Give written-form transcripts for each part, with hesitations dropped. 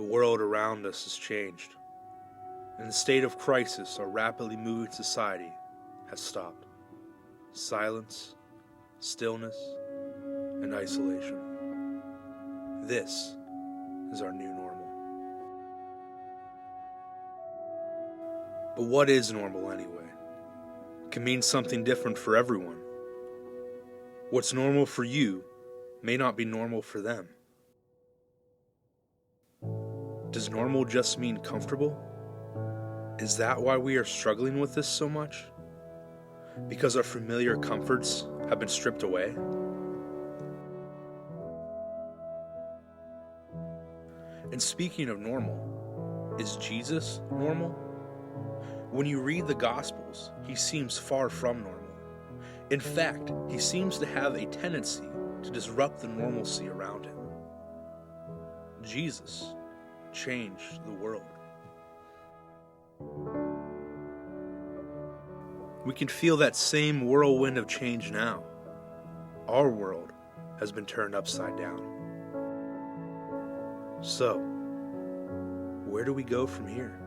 The world around us has changed. In the state of crisis, our rapidly moving society has stopped. Silence, stillness, and isolation. This is our new normal. But what is normal anyway? It can mean something different for everyone. What's normal for you may not be normal for them. Does normal just mean comfortable? Is that why we are struggling with this so much? Because our familiar comforts have been stripped away? And speaking of normal, is Jesus normal? When you read the Gospels, he seems far from normal. In fact, he seems to have a tendency to disrupt the normalcy around him. Jesus changed the world. We can feel that same whirlwind of change now. Our world has been turned upside down. So, where do we go from here?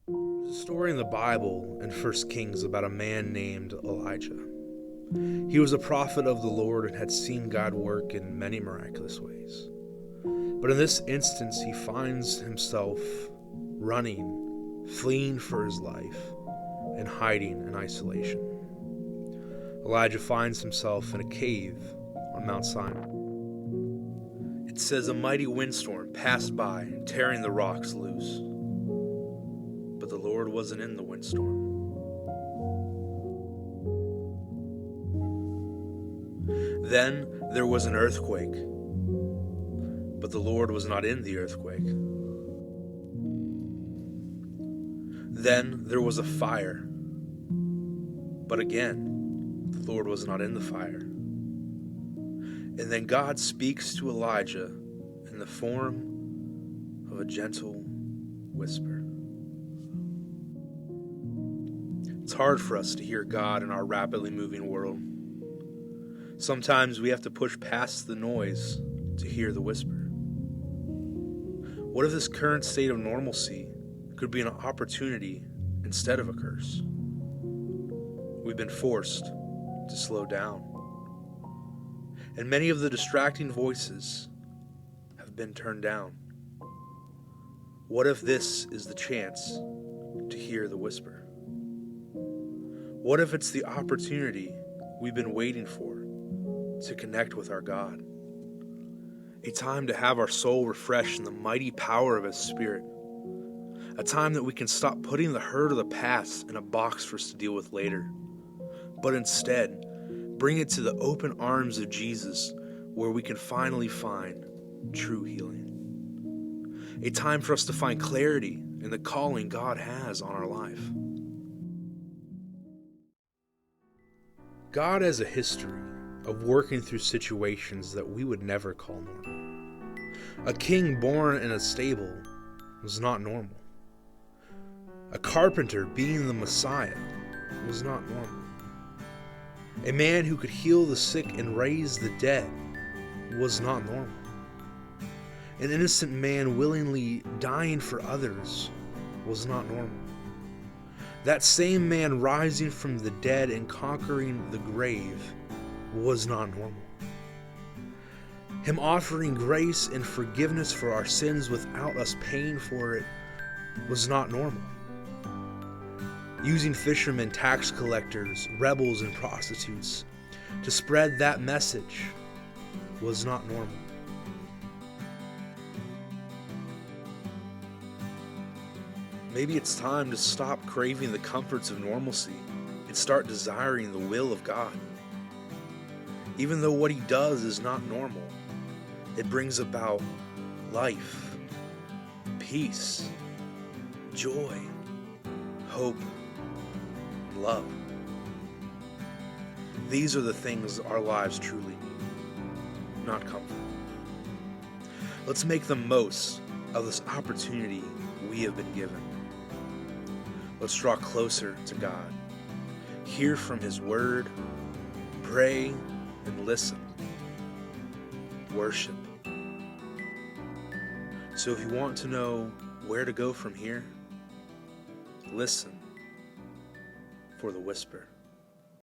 There's a story in the Bible in 1 Kings about a man named Elijah. He was a prophet of the Lord and had seen God work in many miraculous ways. But in this instance, he finds himself running, fleeing for his life, and hiding in isolation. Elijah finds himself in a cave on Mount Sinai. It says a mighty windstorm passed by, tearing the rocks loose. But the Lord wasn't in the windstorm. Then there was an earthquake, but the Lord was not in the earthquake. Then there was a fire, but again, the Lord was not in the fire. And then God speaks to Elijah in the form of a gentle whisper. It's hard for us to hear God in our rapidly moving world. Sometimes we have to push past the noise to hear the whisper. What if this current state of normalcy could be an opportunity instead of a curse? We've been forced to slow down. And many of the distracting voices have been turned down. What if this is the chance to hear the whisper? What if it's the opportunity we've been waiting for to connect with our God? A time to have our soul refreshed in the mighty power of His Spirit. A time that we can stop putting the hurt of the past in a box for us to deal with later, but instead bring it to the open arms of Jesus, where we can finally find true healing. A time for us to find clarity in the calling God has on our life. God has a history of working through situations that we would never call normal. A king born in a stable was not normal. A carpenter being the Messiah was not normal. A man who could heal the sick and raise the dead was not normal. An innocent man willingly dying for others was not normal. That same man rising from the dead and conquering the grave was not normal. Him offering grace and forgiveness for our sins without us paying for it was not normal. Using fishermen, tax collectors, rebels, and prostitutes to spread that message was not normal. Maybe it's time to stop craving the comforts of normalcy and start desiring the will of God. Even though what He does is not normal, it brings about life, peace, joy, hope, and love. These are the things our lives truly need, not comfort. Let's make the most of this opportunity we have been given. Let's draw closer to God, hear from His Word, pray and listen, worship So if you want to know where to go from here, listen for the whisper.